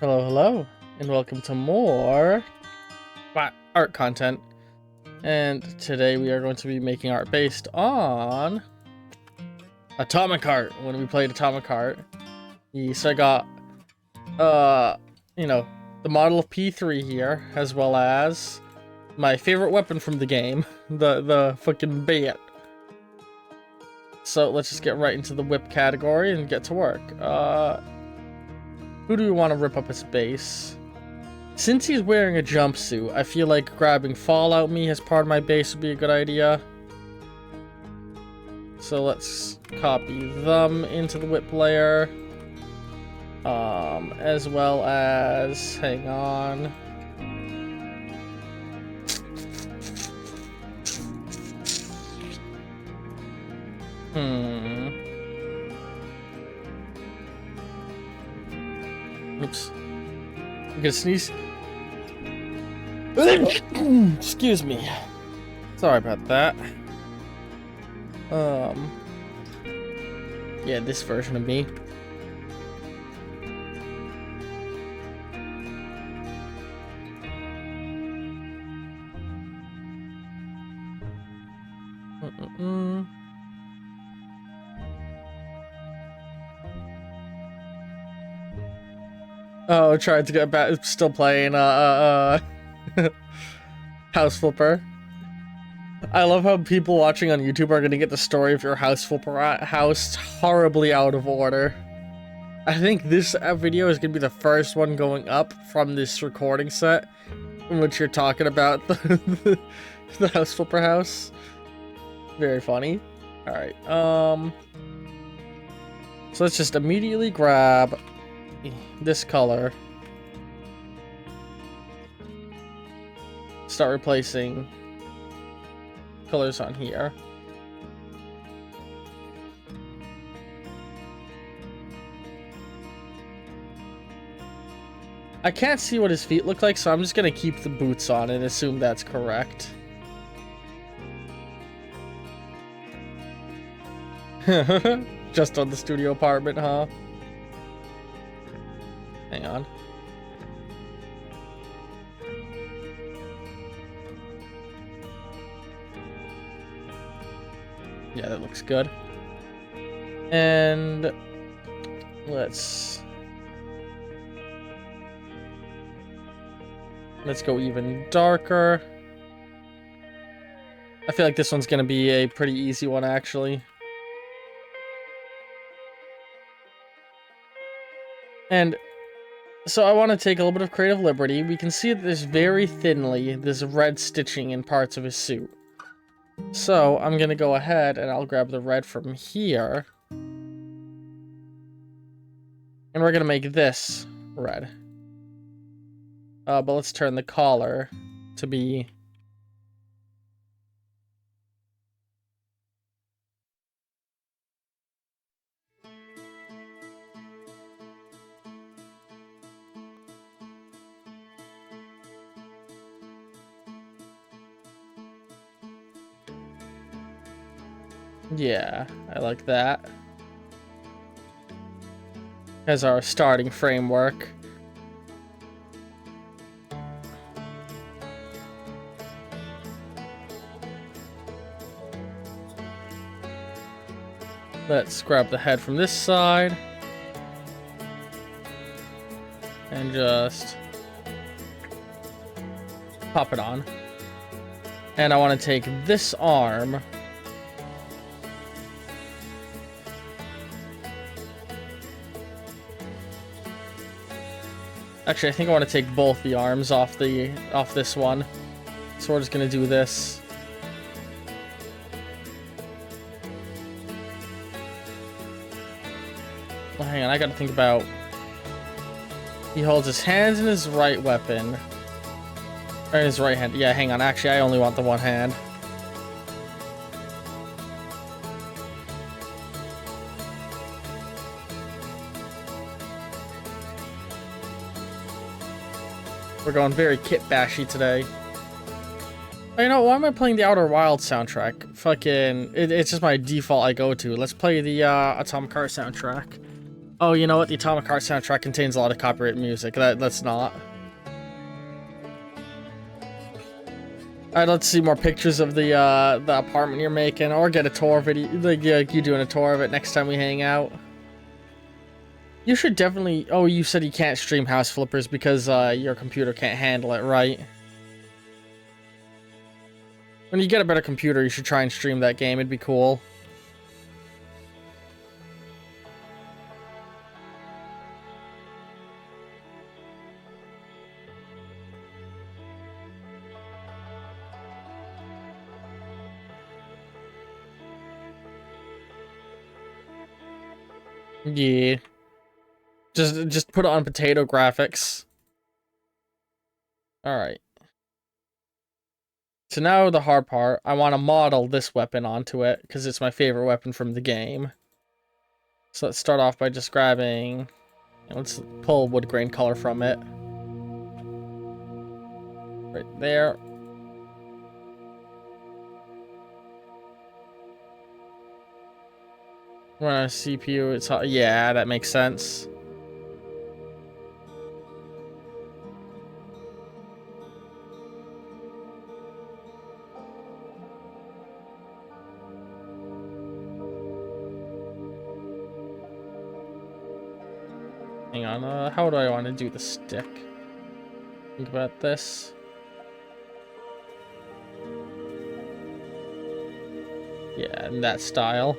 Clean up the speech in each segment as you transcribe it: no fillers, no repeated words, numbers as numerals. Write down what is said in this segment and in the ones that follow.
Hello, hello, and welcome to more art content. And today we are going to be making art based on Atomic Art. When we played Atomic Art, so I got, the model of P3 here, as well as my favorite weapon from the game, the fucking bat. So let's just get right into the whip category and get to work. Who do we want to rip up his base? Since he's wearing a jumpsuit, I feel like grabbing Fallout Me as part of my base would be a good idea. So let's copy them into the whip layer. As well as, hang on. Oops. I'm gonna sneeze. Excuse me. Sorry about that. Yeah, this version of me. Oh, tried to get back. Still playing House Flipper. I love how people watching on YouTube are gonna get the story of your House Flipper house horribly out of order. I think this video is gonna be the first one going up from this recording set in which you're talking about the House Flipper house. Very funny. Alright, so let's just immediately grab this color. Start replacing colors on here. I can't see what his feet look like, so I'm just gonna keep the boots on and assume that's correct. Just on the studio apartment, huh? Hang on. Yeah, that looks good. And let's go even darker. I feel like this one's gonna be a pretty easy one, actually. And so I want to take a little bit of creative liberty. We can see that there's very thinly this red stitching in parts of his suit. So I'm going to go ahead and I'll grab the red from here. And we're going to make this red. But let's turn the collar to be... Yeah, I like that. As our starting framework. Let's grab the head from this side. And just pop it on. And I want to take this arm. Actually, I think I want to take both the arms off this one. So we're just gonna do this. Well, hang on, I gotta think about... He holds his hands in his right weapon. Or in his right hand. Yeah, hang on. Actually, I only want the one hand. We're going very kit bashy today. Oh, you know, why am I playing the Outer Wilds soundtrack? Fucking, it's just my default I go to. Let's play the Atomic Heart soundtrack. Oh, you know what? The Atomic Heart soundtrack contains a lot of copyrighted music. That's not. Alright, let's see more pictures of the apartment you're making, or get a tour video, like you doing a tour of it next time we hang out. You should definitely. Oh, you said you can't stream House Flippers because your computer can't handle it, right? When you get a better computer, you should try and stream that game. It'd be cool. Yeah. Just put it on potato graphics. Alright. So now the hard part. I want to model this weapon onto it, because it's my favorite weapon from the game. So let's start off by just grabbing... Let's pull wood grain color from it. Right there. We're on a CPU, it's... Yeah, that makes sense. Hang on, how do I want to do the stick? Think about this. Yeah, in that style.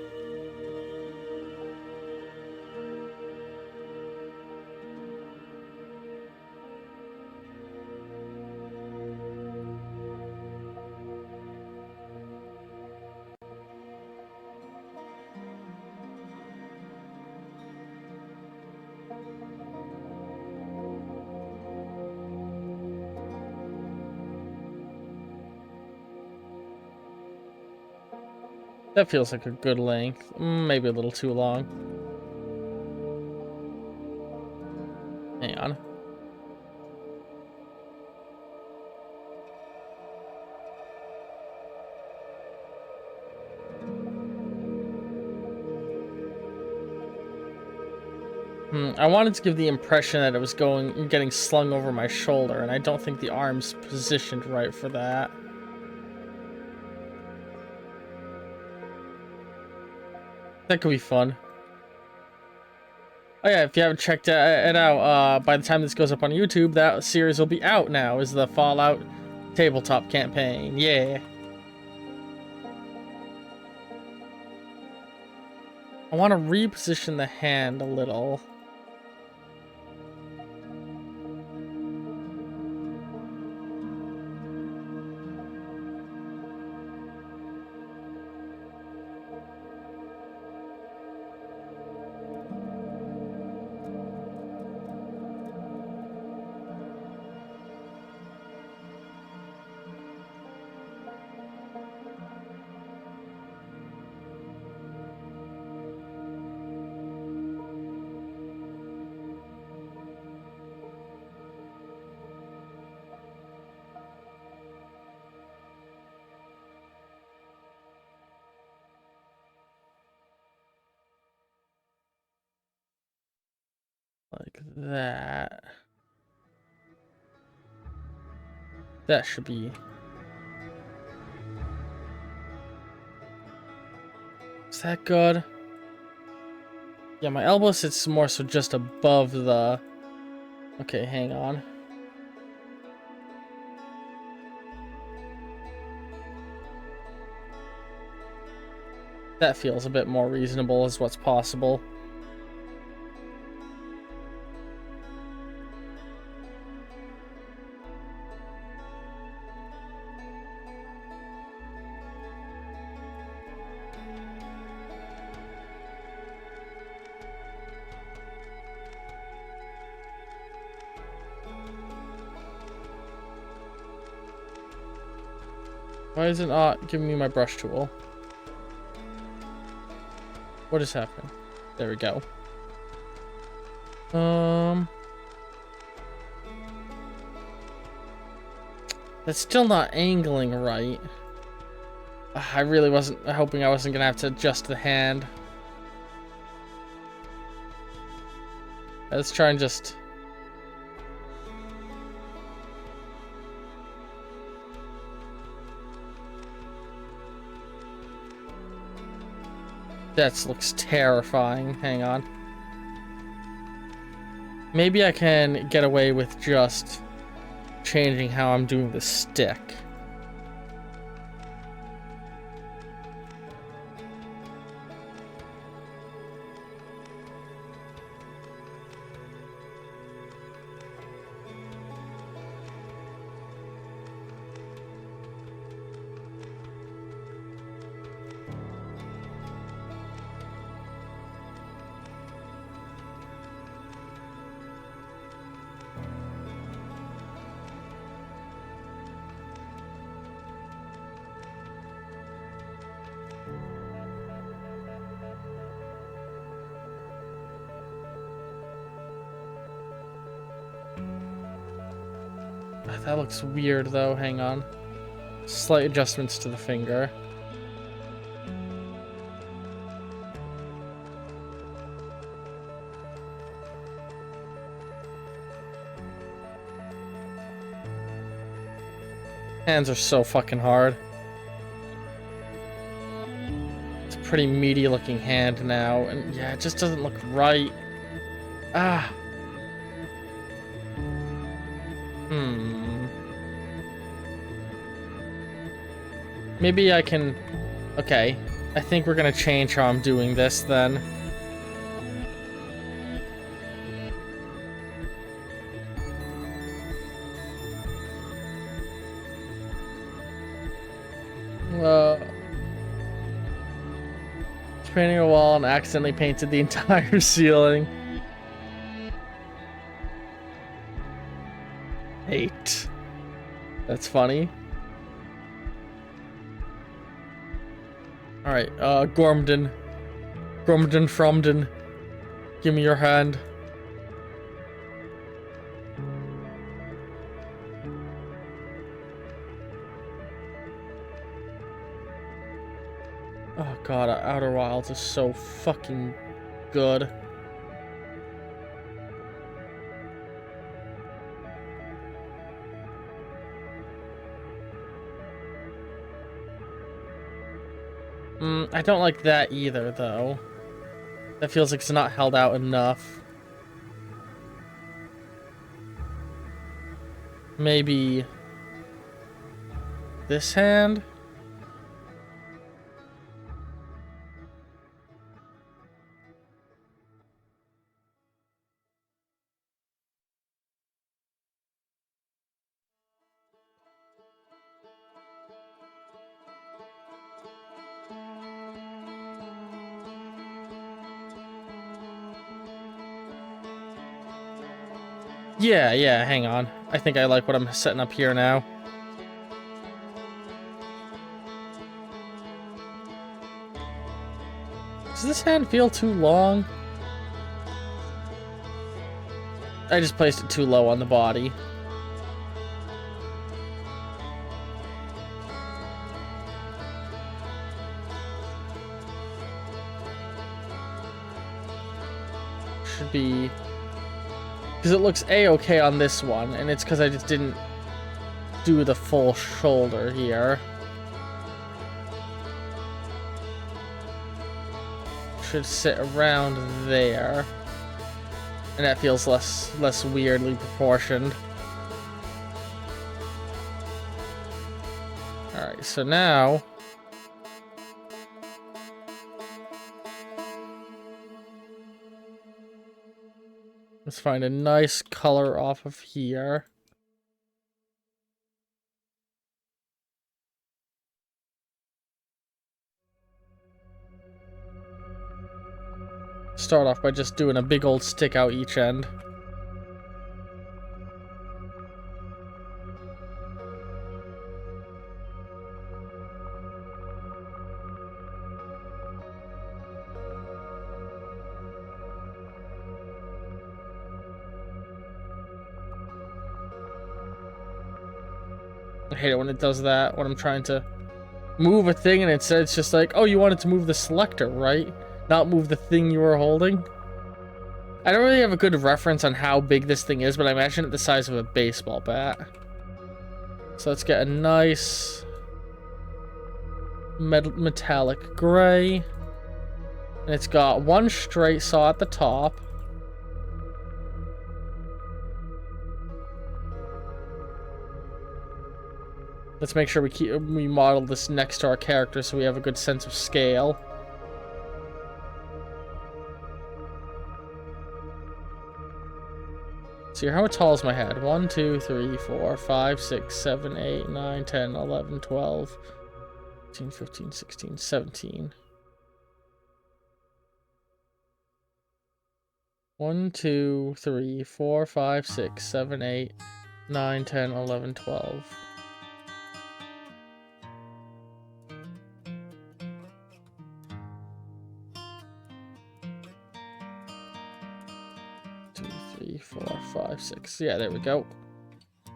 That feels like a good length. Maybe a little too long. Hang on. I wanted to give the impression that it was getting slung over my shoulder, and I don't think the arm's positioned right for that. That could be fun. Oh yeah, if you haven't checked it out, by the time this goes up on YouTube, that series will be out now, is the Fallout tabletop campaign. Yeah. I want to reposition the hand a little. Like that. That should be... Is that good? Yeah, my elbow sits more so just above the... Okay, hang on. That feels a bit more reasonable as what's possible. Why is it not giving me my brush tool? What is happening? There we go. That's still not angling right. I really wasn't hoping I wasn't gonna have to adjust the hand. Let's try and just... That looks terrifying. Hang on. Maybe I can get away with just changing how I'm doing the stick. That looks weird though, hang on. Slight adjustments to the finger. Hands are so fucking hard. It's a pretty meaty looking hand now, and yeah, it just doesn't look right. Ah. Maybe I can... Okay. I think we're gonna change how I'm doing this then. Painting a wall and accidentally painted the entire ceiling. 8. That's funny. Alright, Gormden, Fromden, give me your hand. Oh god, Outer Wilds is so fucking good. I don't like that either, though. That feels like it's not held out enough. Maybe... this hand? Yeah, hang on. I think I like what I'm setting up here now. Does this hand feel too long? I just placed it too low on the body. Should be... because it looks A-okay on this one, and it's because I just didn't do the full shoulder here. Should sit around there. And that feels less weirdly proportioned. Alright, so now... let's find a nice color off of here. Start off by just doing a big old stick out each end. I hate it when it does that, when I'm trying to move a thing and instead it's just like, oh, you wanted to move the selector, right? Not move the thing you were holding? I don't really have a good reference on how big this thing is, but I imagine it the size of a baseball bat. So let's get a nice metallic gray. And it's got one straight saw at the top. Let's make sure we model this next to our character so we have a good sense of scale. See, how tall is my head? 1, 2, 3, 4, 5, 6, 7, 8, 9, 10, 11, 12, 13, 15, 16, 17. 1, 2, 3, 4, 5, 6, 7, 8, 9, 10, 11, 12. Three, 4, 5, 6. Yeah, there we go.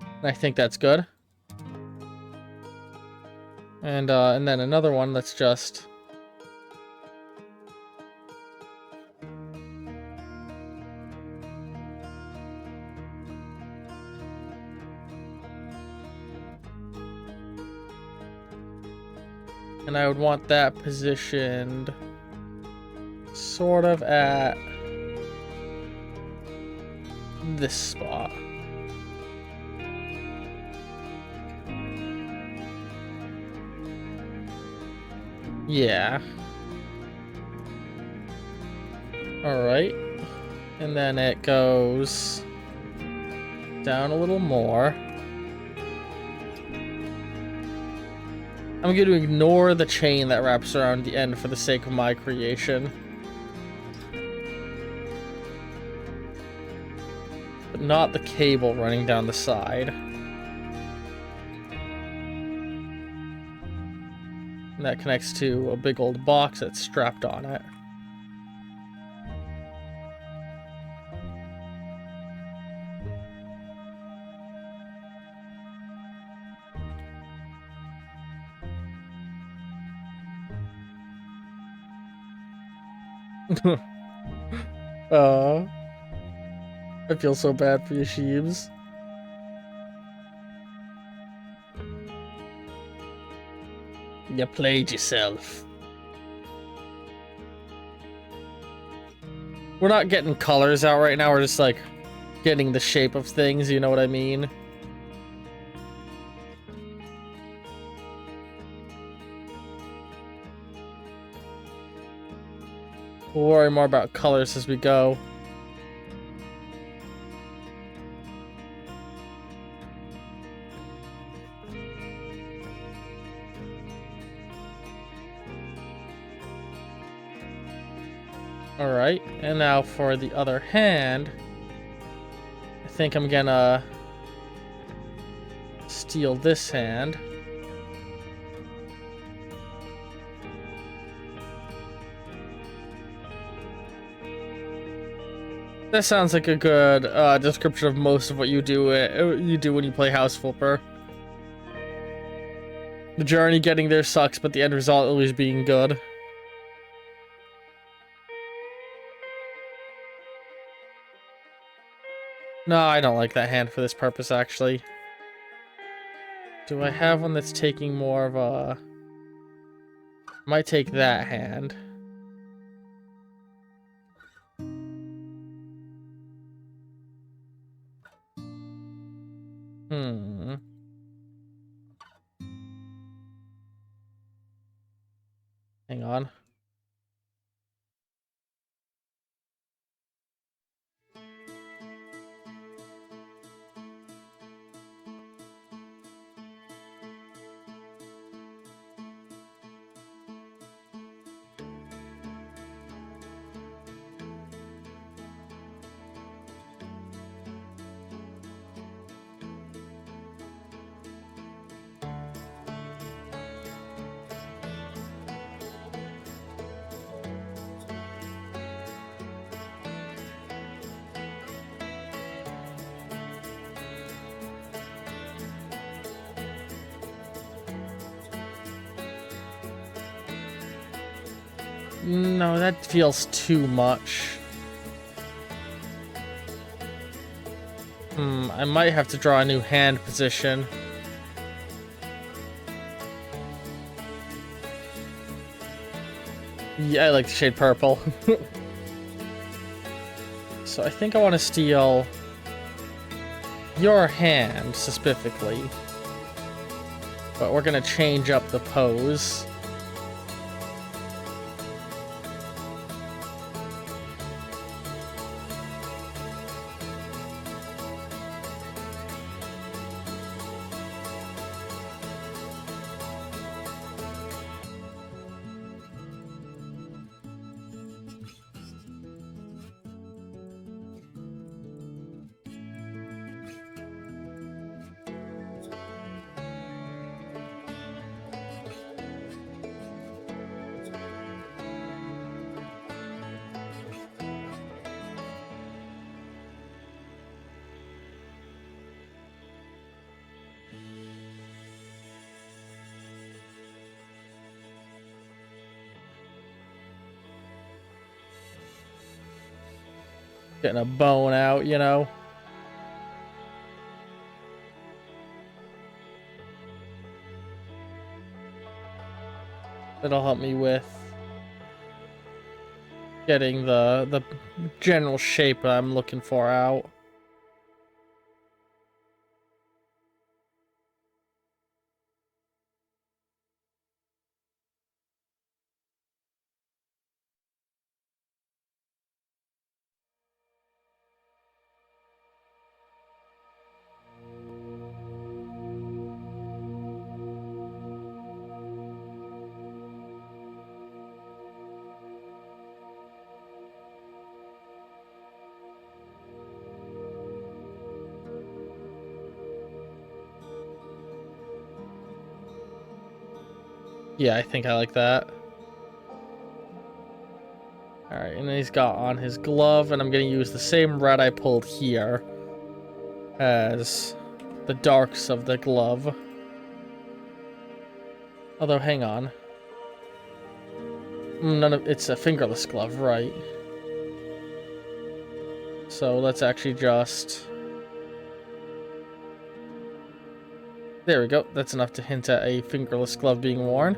And I think that's good. And then another one. Let's just and I would want that positioned sort of at this spot. Yeah. Alright. And then it goes down a little more. I'm going to ignore the chain that wraps around the end for the sake of my creation. But not the cable running down the side. And that connects to a big old box that's strapped on it. I feel so bad for you, Sheebs. You played yourself. We're not getting colors out right now, we're just like getting the shape of things, you know what I mean? We'll worry more about colors as we go. Alright, and now for the other hand, I think I'm gonna steal this hand. That sounds like a good description of most of what you do when you play House Flipper. The journey getting there sucks, but the end result always being good. No, I don't like that hand for this purpose, actually. Do I have one that's taking more of a... Might take that hand. Hang on. No, that feels too much. I might have to draw a new hand position. Yeah, I like the shade purple. So I think I want to steal your hand specifically. But we're gonna change up the pose. Getting a bone out, you know? That'll help me with getting the general shape I'm looking for out. Yeah, I think I like that. Alright, and then he's got on his glove, and I'm going to use the same red I pulled here as the darks of the glove. Although, hang on. It's a fingerless glove, right? So let's actually just... There we go. That's enough to hint at a fingerless glove being worn.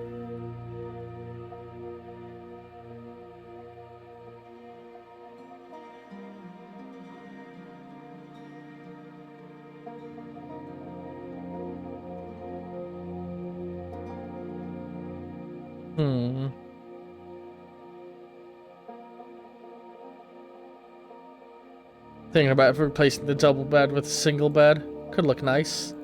Thinking about replacing the double bed with a single bed. Could look nice.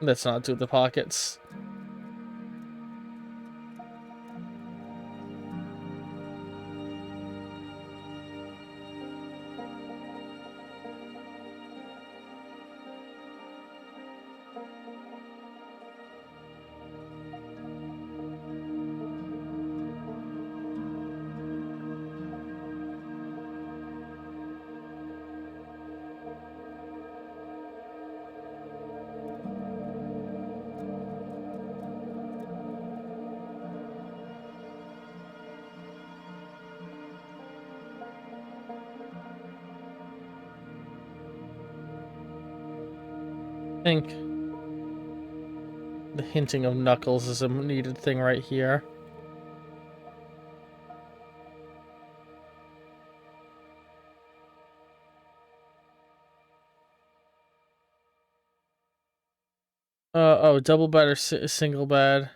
Let's not do the pockets. I think the hinting of knuckles is a needed thing right here. Oh, double bed or single bed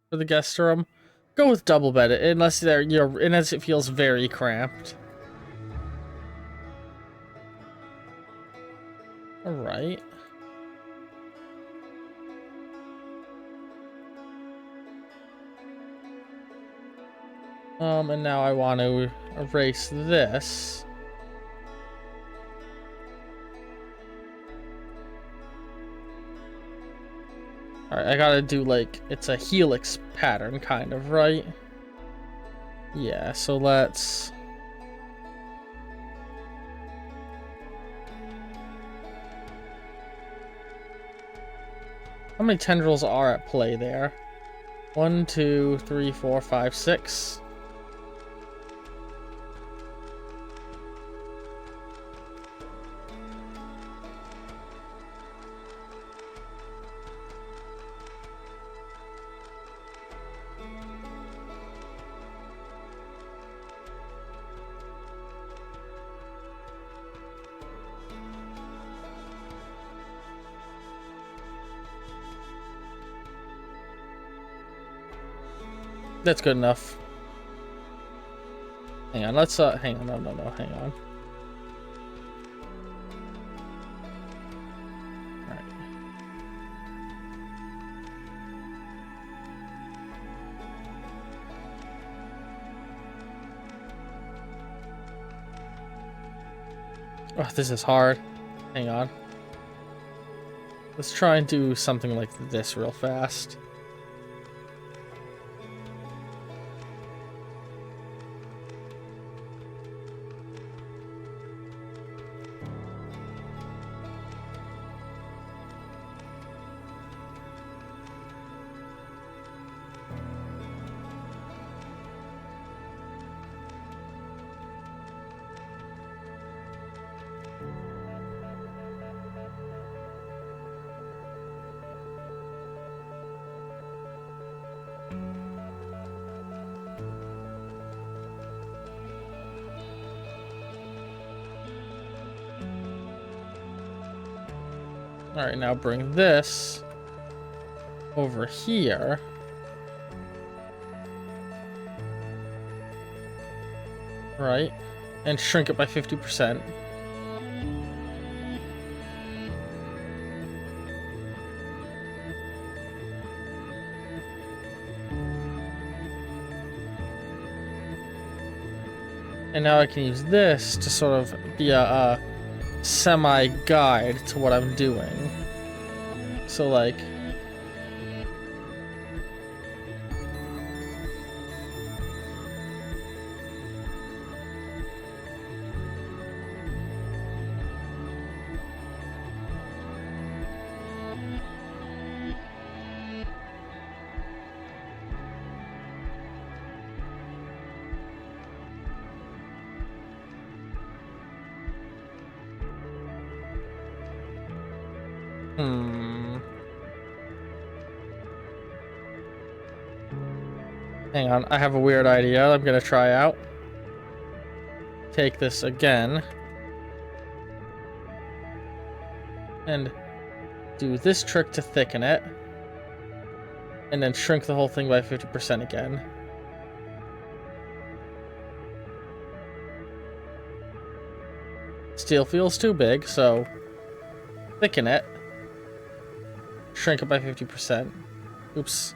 for the guest room. Go with double bed, unless unless it feels very cramped. All right. And now I want to erase this. Alright, I gotta do like, it's a helix pattern kind of, right? Yeah, so let's... How many tendrils are at play there? 1, 2, 3, 4, 5, 6. That's good enough. Hang on, let's hang on, no, hang on. Alright. Oh, this is hard. Hang on. Let's try and do something like this real fast. Alright, now bring this over here. Right, and shrink it by 50%. And now I can use this to sort of be a semi-guide to what I'm doing. So like... Hang on, I have a weird idea I'm gonna try out. Take this again. And do this trick to thicken it. And then shrink the whole thing by 50% again. Steel feels too big, so thicken it. Shrink it by 50%. Oops.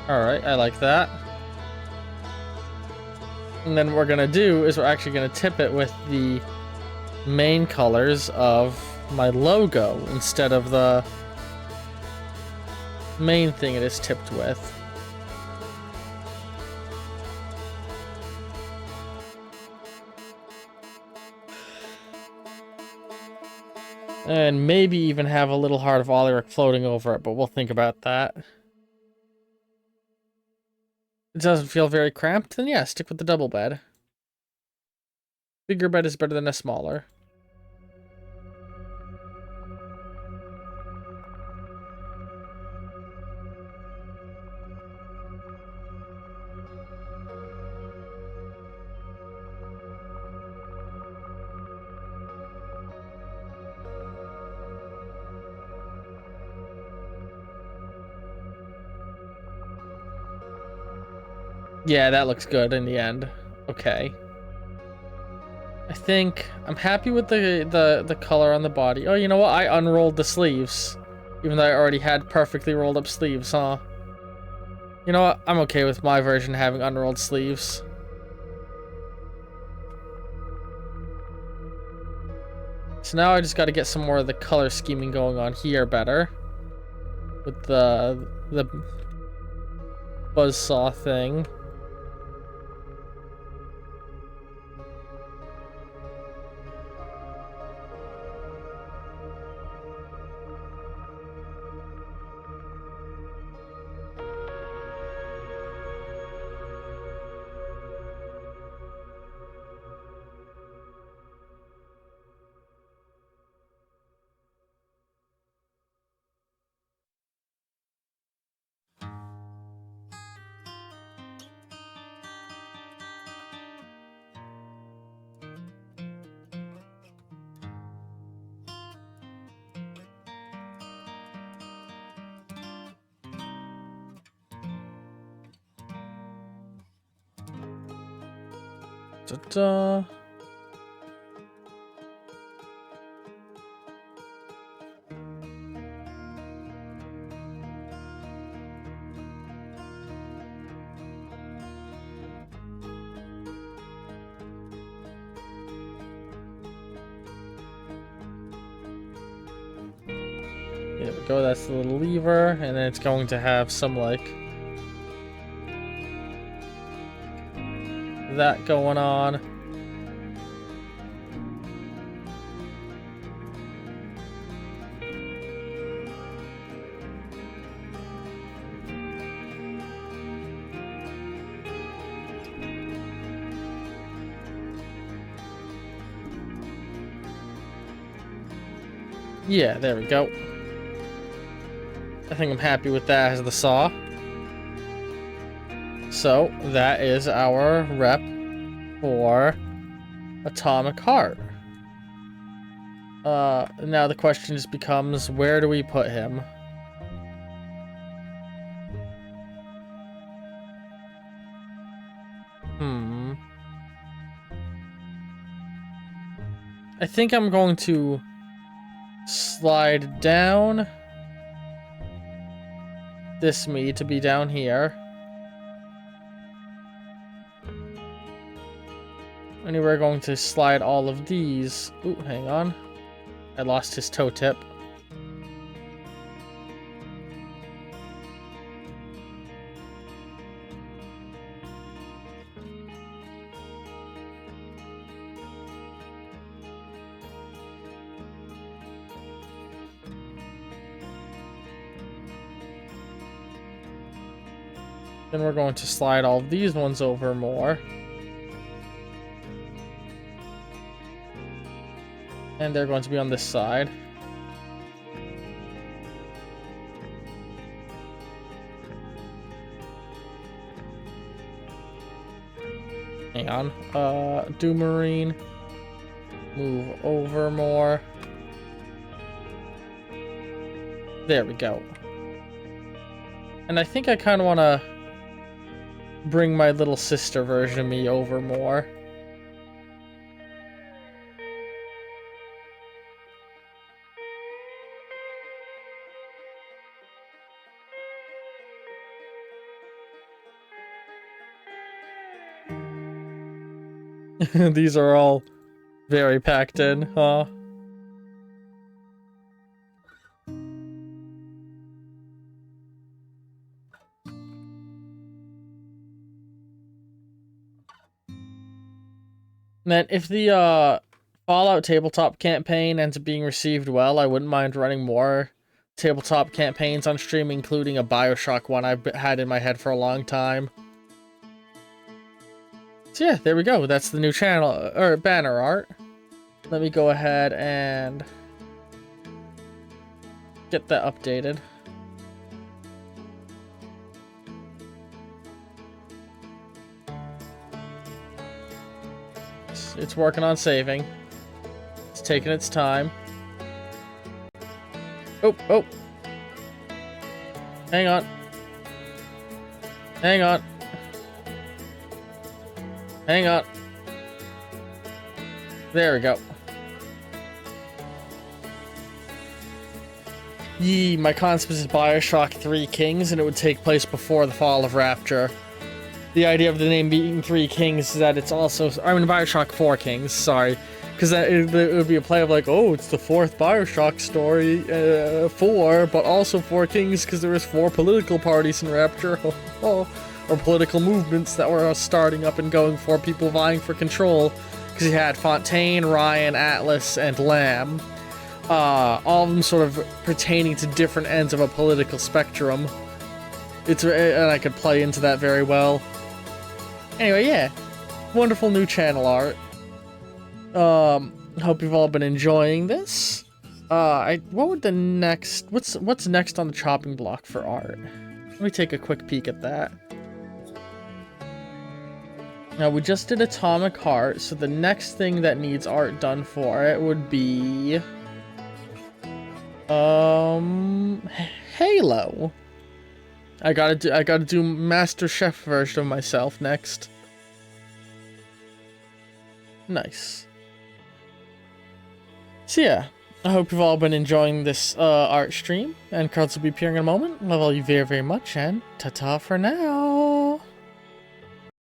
Alright, I like that. And then what we're gonna do is we're actually gonna tip it with the main colors of my logo instead of the main thing it is tipped with. And maybe even have a little heart of Oleric floating over it, but we'll think about that. It doesn't feel very cramped, then yeah, stick with the double bed. Bigger bed is better than a smaller. Yeah, that looks good in the end. Okay. I think I'm happy with the color on the body. Oh, you know what? I unrolled the sleeves. Even though I already had perfectly rolled up sleeves, huh? You know what? I'm okay with my version having unrolled sleeves. So now I just got to get some more of the color scheming going on here better. With the buzzsaw thing. Ta-da. There we go, that's the little lever, and then it's going to have some, like, that going on. Yeah, there we go. I think I'm happy with that as the saw. So, that is our rep for Atomic Heart. Now the question just becomes, where do we put him? I think I'm going to slide down this me to be down here. And we're going to slide all of these. Ooh, hang on. I lost his toe tip. Then we're going to slide all of these ones over more. And they're going to be on this side. Hang on. Do Marine. Move over more. There we go. And I think I kind of want to bring my little sister version of me over more. These are all very packed in, huh? Man, if the Fallout tabletop campaign ends up being received well. I wouldn't mind running more tabletop campaigns on stream, including a Bioshock one I've had in my head for a long time. So yeah, there we go. That's the new channel, or banner art. Let me go ahead and get that updated. It's working on saving. It's taking its time. Oh, oh. Hang on. Hang on. Hang on. There we go. Yee, my concept is Bioshock 3 Kings, and it would take place before the fall of Rapture. The idea of the name being 3 Kings is that it's also... I mean, Bioshock 4 Kings, sorry. Because it would be a play of like, oh, it's the 4th Bioshock story, 4, but also 4 Kings because there was 4 political parties in Rapture. Or political movements that were starting up and going for people vying for control. Because you had Fontaine, Ryan, Atlas, and Lamb. All of them sort of pertaining to different ends of a political spectrum. And I could play into that very well. Anyway, yeah. Wonderful new channel art. Hope you've all been enjoying this. What would the next... What's next on the chopping block for art? Let me take a quick peek at that. Now, we just did Atomic Heart, so the next thing that needs art done for it would be... Halo. I gotta do Master Chef version of myself next. Nice. So yeah, I hope you've all been enjoying this art stream, and cards will be appearing in a moment. Love all you very, very much, and ta-ta for now.